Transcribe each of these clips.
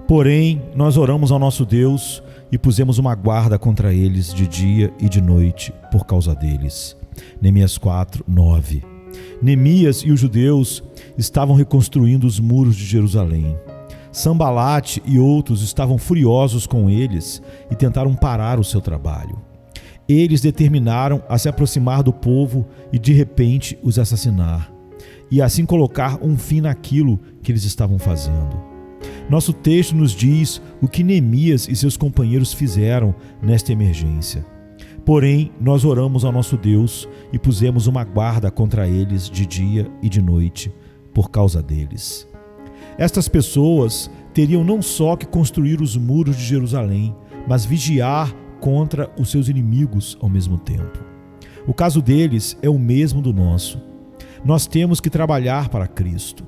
Porém, nós oramos ao nosso Deus e pusemos uma guarda contra eles de dia e de noite por causa deles. Neemias 4, 9. Neemias e os judeus estavam reconstruindo os muros de Jerusalém. Sambalate e outros estavam furiosos com eles e tentaram parar o seu trabalho. Eles determinaram a se aproximar do povo e de repente os assassinar, e assim colocar um fim naquilo que eles estavam fazendo. Nosso texto nos diz o que Neemias e seus companheiros fizeram nesta emergência. Porém, nós oramos ao nosso Deus e pusemos uma guarda contra eles de dia e de noite, por causa deles. Estas pessoas teriam não só que construir os muros de Jerusalém, mas vigiar contra os seus inimigos ao mesmo tempo. O caso deles é o mesmo do nosso. Nós temos que trabalhar para Cristo.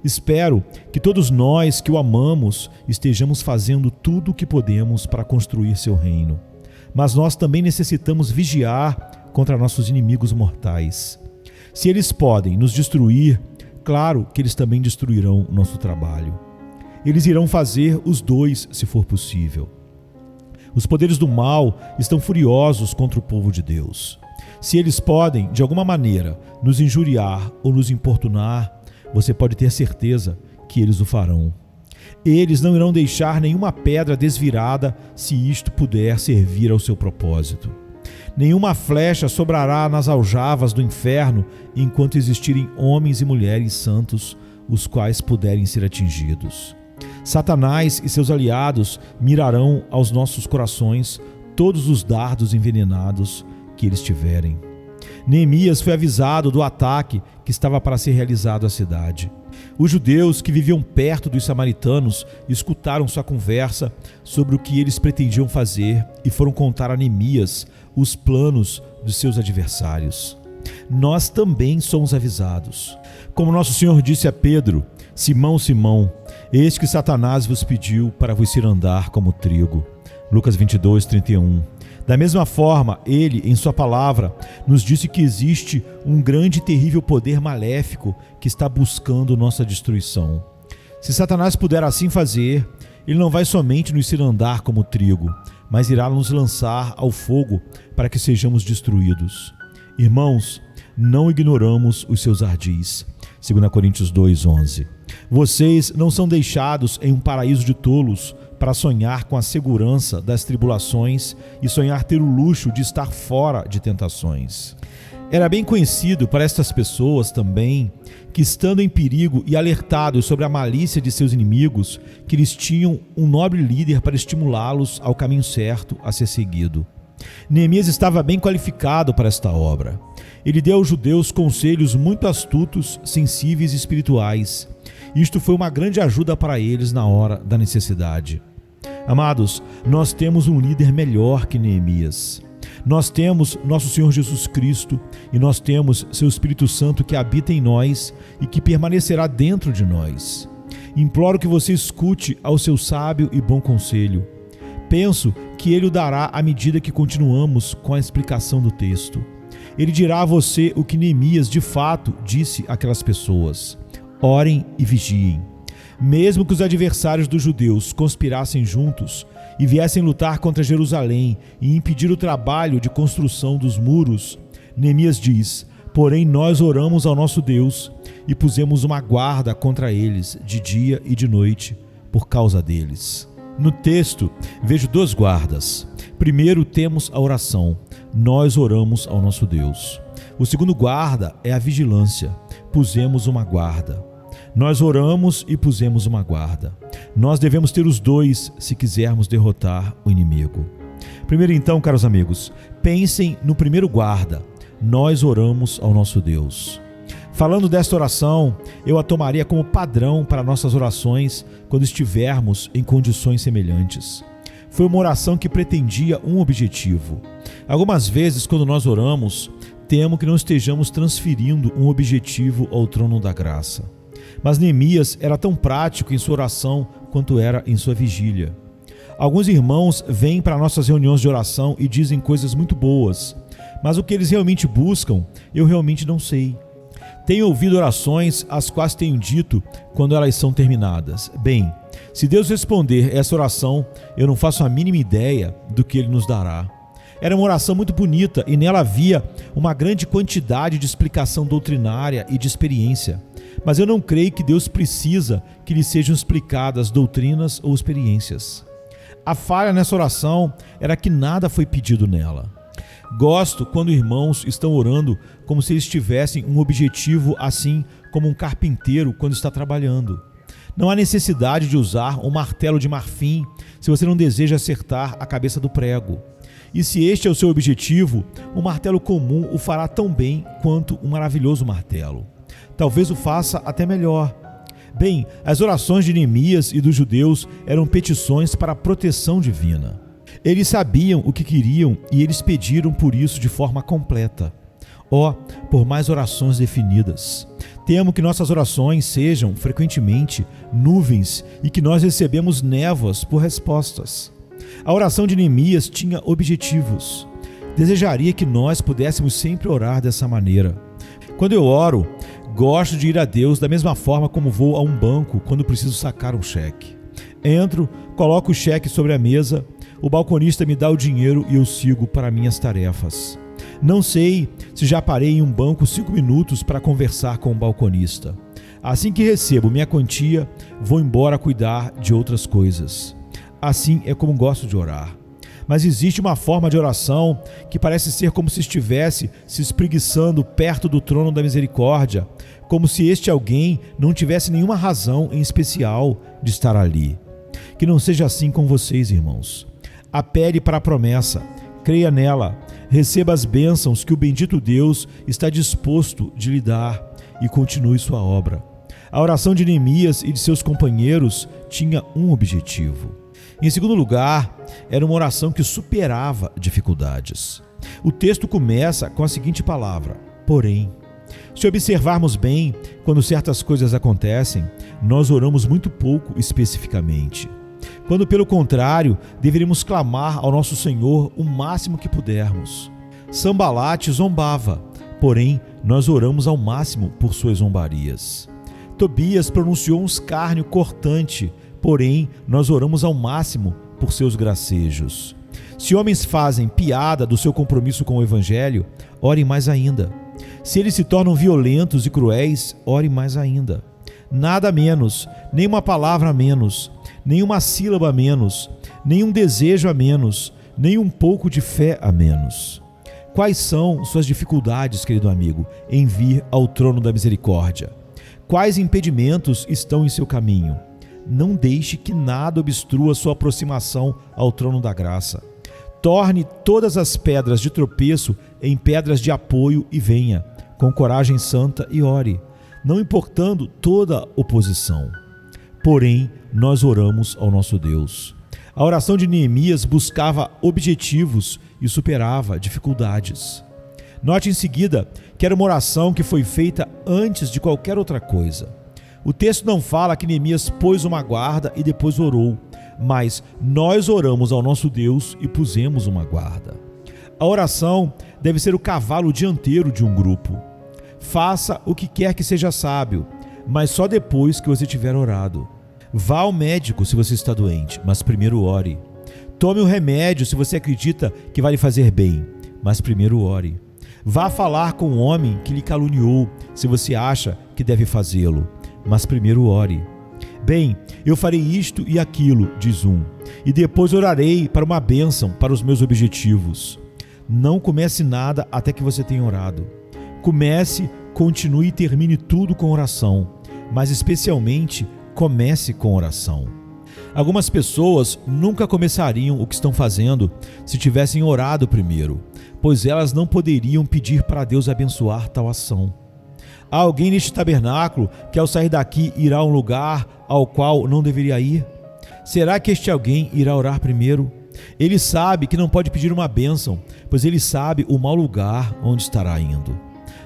Espero que todos nós que o amamos estejamos fazendo tudo o que podemos para construir seu reino. Mas nós também necessitamos vigiar contra nossos inimigos mortais. Se eles podem nos destruir, claro que eles também destruirão o nosso trabalho. Eles irão fazer os dois, se for possível. Os poderes do mal estão furiosos contra o povo de Deus. Se eles podem, de alguma maneira, nos injuriar ou nos importunar, você pode ter certeza que eles o farão. Eles não irão deixar nenhuma pedra desvirada se isto puder servir ao seu propósito. Nenhuma flecha sobrará nas aljavas do inferno enquanto existirem homens e mulheres santos, os quais puderem ser atingidos. Satanás e seus aliados mirarão aos nossos corações todos os dardos envenenados que eles tiverem. Neemias foi avisado do ataque que estava para ser realizado à cidade. Os judeus que viviam perto dos samaritanos escutaram sua conversa sobre o que eles pretendiam fazer e foram contar a Neemias os planos dos seus adversários. Nós também somos avisados. Como nosso Senhor disse a Pedro: Simão, Simão, eis que Satanás vos pediu para vos cirandar como trigo. Lucas 22, 31. Da mesma forma, ele, em sua palavra, nos disse que existe um grande e terrível poder maléfico que está buscando nossa destruição. Se Satanás puder assim fazer, ele não vai somente nos cirandar como trigo, mas irá nos lançar ao fogo para que sejamos destruídos. Irmãos, não ignoramos os seus ardis. 2 Coríntios 2, 11. Vocês não são deixados em um paraíso de tolos para sonhar com a segurança das tribulações e sonhar ter o luxo de estar fora de tentações. Era bem conhecido para estas pessoas também que, estando em perigo e alertados sobre a malícia de seus inimigos, que eles tinham um nobre líder para estimulá-los ao caminho certo a ser seguido. Neemias estava bem qualificado para esta obra. Ele deu aos judeus conselhos muito astutos, sensíveis e espirituais. Isto foi uma grande ajuda para eles na hora da necessidade. Amados, nós temos um líder melhor que Neemias. Nós temos nosso Senhor Jesus Cristo e nós temos seu Espírito Santo que habita em nós e que permanecerá dentro de nós. Imploro que você escute ao seu sábio e bom conselho. Penso que ele o dará à medida que continuamos com a explicação do texto. Ele dirá a você o que Neemias de fato disse àquelas pessoas: orem e vigiem. Mesmo que os adversários dos judeus conspirassem juntos e viessem lutar contra Jerusalém e impedir o trabalho de construção dos muros, Neemias diz: porém nós oramos ao nosso Deus e pusemos uma guarda contra eles de dia e de noite por causa deles. No texto, vejo duas guardas. Primeiro temos a oração. Nós oramos ao nosso Deus. O segundo guarda é a vigilância. Pusemos uma guarda. Nós oramos e pusemos uma guarda. Nós devemos ter os dois se quisermos derrotar o inimigo. Primeiro então, caros amigos, pensem no primeiro guarda. Nós oramos ao nosso Deus. Falando desta oração, eu a tomaria como padrão para nossas orações quando estivermos em condições semelhantes. Foi uma oração que pretendia um objetivo. Algumas vezes, quando nós oramos, temo que não estejamos transferindo um objetivo ao trono da graça. Mas Neemias era tão prático em sua oração quanto era em sua vigília. Alguns irmãos vêm para nossas reuniões de oração e dizem coisas muito boas, mas o que eles realmente buscam, eu realmente não sei. Tenho ouvido orações as quais tenho dito quando elas são terminadas: bem, se Deus responder essa oração, eu não faço a mínima ideia do que Ele nos dará. Era uma oração muito bonita e nela havia uma grande quantidade de explicação doutrinária e de experiência. Mas eu não creio que Deus precisa que lhe sejam explicadas doutrinas ou experiências. A falha nessa oração era que nada foi pedido nela. Gosto quando irmãos estão orando como se eles tivessem um objetivo, assim como um carpinteiro quando está trabalhando. Não há necessidade de usar um martelo de marfim se você não deseja acertar a cabeça do prego. E se este é o seu objetivo, um martelo comum o fará tão bem quanto um maravilhoso martelo. Talvez o faça até melhor. Bem, as orações de Neemias e dos judeus eram petições para a proteção divina. Eles sabiam o que queriam e eles pediram por isso de forma completa. Por mais orações definidas. Temo que nossas orações sejam, frequentemente, nuvens e que nós recebemos névoas por respostas. A oração de Neemias tinha objetivos. Desejaria que nós pudéssemos sempre orar dessa maneira. Quando eu oro, gosto de ir a Deus da mesma forma como vou a um banco quando preciso sacar um cheque. Entro, coloco o cheque sobre a mesa, o balconista me dá o dinheiro e eu sigo para minhas tarefas. Não sei se já parei em um banco 5 minutos para conversar com o balconista. Assim que recebo minha quantia, vou embora cuidar de outras coisas. Assim é como gosto de orar. Mas existe uma forma de oração que parece ser como se estivesse se espreguiçando perto do trono da misericórdia, como se este alguém não tivesse nenhuma razão em especial de estar ali. Que não seja assim com vocês, irmãos. Apele para a promessa, creia nela, receba as bênçãos que o bendito Deus está disposto de lhe dar e continue sua obra. A oração de Neemias e de seus companheiros tinha um objetivo. Em segundo lugar, era uma oração que superava dificuldades. O texto começa com a seguinte palavra: porém. Se observarmos bem, quando certas coisas acontecem, nós oramos muito pouco especificamente. Quando, pelo contrário, deveríamos clamar ao nosso Senhor o máximo que pudermos. Sanbalate zombava, porém, nós oramos ao máximo por suas zombarias. Tobias pronunciou um escárnio cortante, porém, nós oramos ao máximo por seus gracejos. Se homens fazem piada do seu compromisso com o Evangelho, orem mais ainda. Se eles se tornam violentos e cruéis, orem mais ainda. Nada menos, nem uma palavra a menos, nem uma sílaba a menos, nem um desejo a menos, nem um pouco de fé a menos. Quais são suas dificuldades, querido amigo, em vir ao trono da misericórdia? Quais impedimentos estão em seu caminho? Não deixe que nada obstrua sua aproximação ao trono da graça. Torne todas as pedras de tropeço em pedras de apoio e venha, com coragem santa, e ore, não importando toda oposição. Porém, nós oramos ao nosso Deus. A oração de Neemias buscava objetivos e superava dificuldades. Note em seguida que era uma oração que foi feita antes de qualquer outra coisa. O texto não fala que Neemias pôs uma guarda e depois orou, mas nós oramos ao nosso Deus e pusemos uma guarda. A oração deve ser o cavalo dianteiro de um grupo. Faça o que quer que seja sábio, mas só depois que você tiver orado. Vá ao médico se você está doente, mas primeiro ore. Tome o remédio se você acredita que vai lhe fazer bem, mas primeiro ore. Vá falar com o homem que lhe caluniou, se você acha que deve fazê-lo, mas primeiro ore. Bem, eu farei isto e aquilo, diz um, e depois orarei para uma bênção para os meus objetivos. Não comece nada até que você tenha orado. Comece, continue e termine tudo com oração, mas especialmente comece com oração. Algumas pessoas nunca começariam o que estão fazendo se tivessem orado primeiro, pois elas não poderiam pedir para Deus abençoar tal ação. Há alguém neste tabernáculo que ao sair daqui irá a um lugar ao qual não deveria ir? Será que este alguém irá orar primeiro? Ele sabe que não pode pedir uma bênção, pois ele sabe o mau lugar onde estará indo.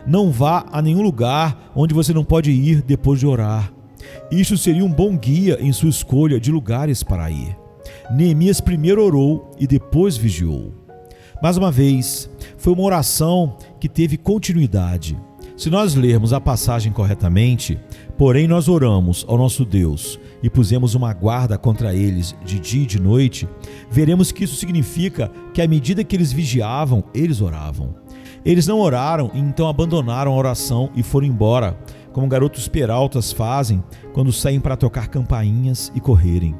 Não vá a nenhum lugar onde você não pode ir depois de orar. Isto seria um bom guia em sua escolha de lugares para ir. Neemias primeiro orou e depois vigiou. Mais uma vez, foi uma oração que teve continuidade. Se nós lermos a passagem corretamente, porém nós oramos ao nosso Deus e pusemos uma guarda contra eles de dia e de noite, veremos que isso significa que à medida que eles vigiavam, eles oravam. Eles não oraram e então abandonaram a oração e foram embora, como garotos peraltas fazem quando saem para tocar campainhas e correrem.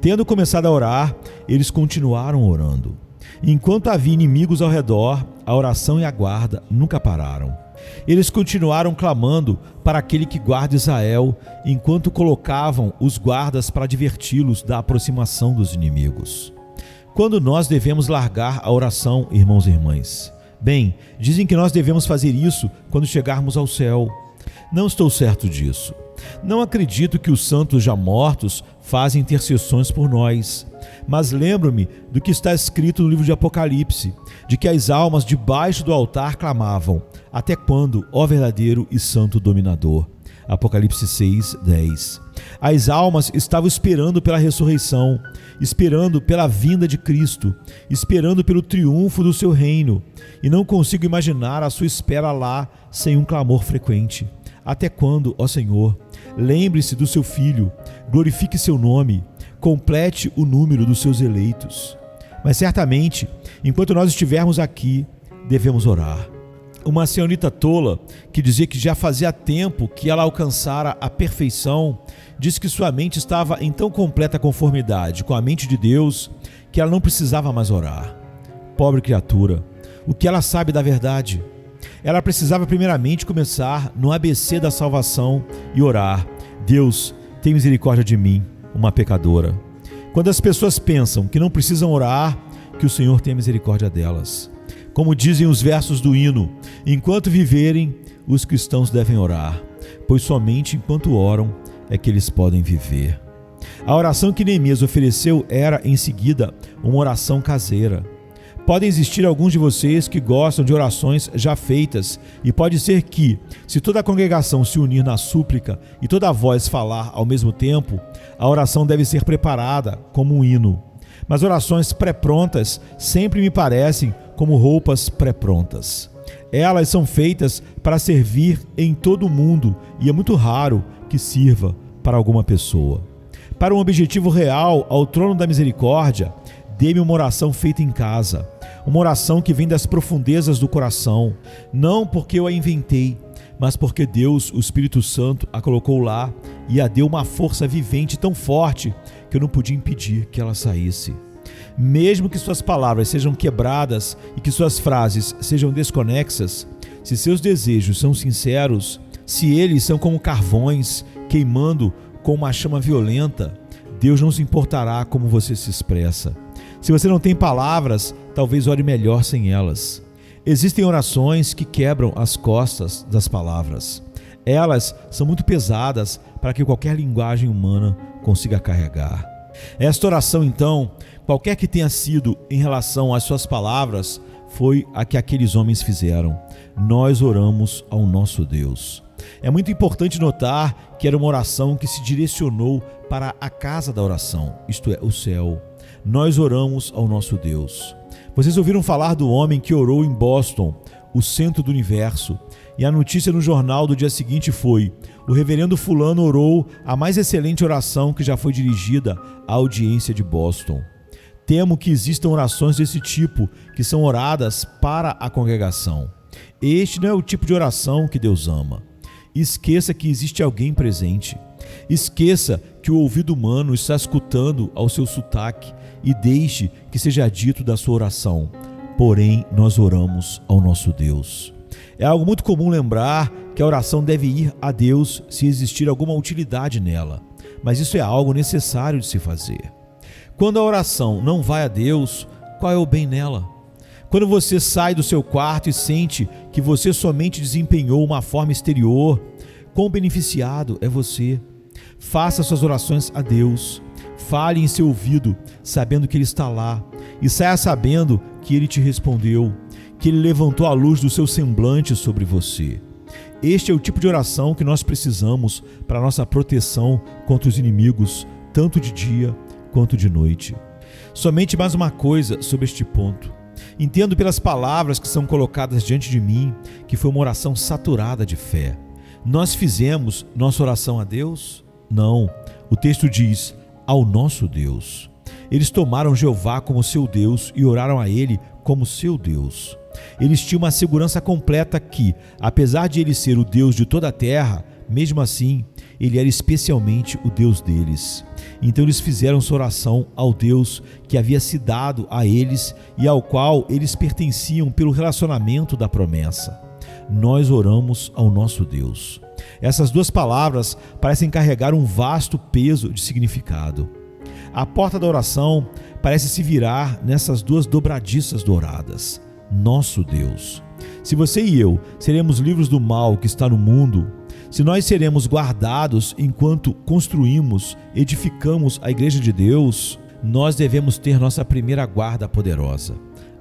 Tendo começado a orar, eles continuaram orando. Enquanto havia inimigos ao redor, a oração e a guarda nunca pararam. Eles continuaram clamando para aquele que guarda Israel, enquanto colocavam os guardas para diverti-los da aproximação dos inimigos. Quando nós devemos largar a oração, irmãos e irmãs? Bem, dizem que nós devemos fazer isso quando chegarmos ao céu. Não estou certo disso. Não acredito que os santos já mortos fazem intercessões por nós. Mas lembro-me do que está escrito no livro de Apocalipse, de que as almas debaixo do altar clamavam: até quando, ó verdadeiro e santo dominador? Apocalipse 6:10. As almas estavam esperando pela ressurreição, esperando pela vinda de Cristo, esperando pelo triunfo do seu reino, e não consigo imaginar a sua espera lá sem um clamor frequente. Até quando, ó Senhor? Lembre-se do seu Filho, glorifique seu nome, complete o número dos seus eleitos. Mas certamente, enquanto nós estivermos aqui, devemos orar. Uma senhorita tola, que dizia que já fazia tempo que ela alcançara a perfeição, disse que sua mente estava em tão completa conformidade com a mente de Deus que ela não precisava mais orar. Pobre criatura, o que ela sabe da verdade? Ela precisava primeiramente começar no ABC da salvação e orar: Deus, tem misericórdia de mim, uma pecadora. Quando as pessoas pensam que não precisam orar, que o Senhor tenha misericórdia delas. Como dizem os versos do hino: enquanto viverem, os cristãos devem orar, pois somente enquanto oram é que eles podem viver. A oração que Neemias ofereceu era, em seguida, uma oração caseira. Podem existir alguns de vocês que gostam de orações já feitas, e pode ser que, se toda a congregação se unir na súplica e toda a voz falar ao mesmo tempo, a oração deve ser preparada como um hino. Mas orações pré-prontas sempre me parecem como roupas pré-prontas. Elas são feitas para servir em todo o mundo e é muito raro que sirva para alguma pessoa. Para um objetivo real ao trono da misericórdia, dê-me uma oração feita em casa, uma oração que vem das profundezas do coração, não porque eu a inventei, mas porque Deus, o Espírito Santo, a colocou lá e a deu uma força vivente tão forte que eu não podia impedir que ela saísse. Mesmo que suas palavras sejam quebradas e que suas frases sejam desconexas, se seus desejos são sinceros, se eles são como carvões queimando com uma chama violenta, Deus não se importará como você se expressa. Se você não tem palavras, talvez ore melhor sem elas. Existem orações que quebram as costas das palavras. Elas são muito pesadas para que qualquer linguagem humana consiga carregar. Esta oração, então, qualquer que tenha sido em relação às suas palavras, foi a que aqueles homens fizeram. Nós oramos ao nosso Deus. É muito importante notar que era uma oração que se direcionou para a casa da oração, isto é, o céu. Nós oramos ao nosso Deus. Vocês ouviram falar do homem que orou em Boston, o centro do universo, e a notícia no jornal do dia seguinte foi: o reverendo fulano orou a mais excelente oração que já foi dirigida à audiência de Boston. Temo que existam orações desse tipo que são oradas para a congregação. Este não é o tipo de oração que Deus ama. Esqueça que existe alguém presente. Esqueça que o ouvido humano está escutando ao seu sotaque e deixe que seja dito da sua oração: porém, nós oramos ao nosso Deus. É algo muito comum lembrar que a oração deve ir a Deus se existir alguma utilidade nela, mas isso é algo necessário de se fazer. Quando a oração não vai a Deus, qual é o bem nela? Quando você sai do seu quarto e sente que você somente desempenhou uma forma exterior, quão beneficiado é você? Faça suas orações a Deus. Fale em seu ouvido, sabendo que Ele está lá, e saia sabendo que Ele te respondeu, que Ele levantou a luz do seu semblante sobre você. Este é o tipo de oração que nós precisamos para a nossa proteção contra os inimigos, tanto de dia quanto de noite. Somente mais uma coisa sobre este ponto. Entendo pelas palavras que são colocadas diante de mim que foi uma oração saturada de fé. Nós fizemos nossa oração a Deus? Não. O texto diz, ao nosso Deus. Eles tomaram Jeová como seu Deus e oraram a Ele como seu Deus. Eles tinham uma segurança completa que, apesar de Ele ser o Deus de toda a terra, mesmo assim, Ele era especialmente o Deus deles. Então eles fizeram sua oração ao Deus que havia se dado a eles e ao qual eles pertenciam pelo relacionamento da promessa. Nós oramos ao nosso Deus. Essas duas palavras parecem carregar um vasto peso de significado. A porta da oração parece se virar nessas duas dobradiças douradas. Nosso Deus. Se você e eu seremos livres do mal que está no mundo, se nós seremos guardados enquanto construímos, edificamos a igreja de Deus, nós devemos ter nossa primeira guarda poderosa,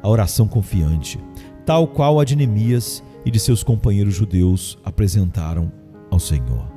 a oração confiante, tal qual a de Neemias e de seus companheiros judeus apresentaram ao Senhor.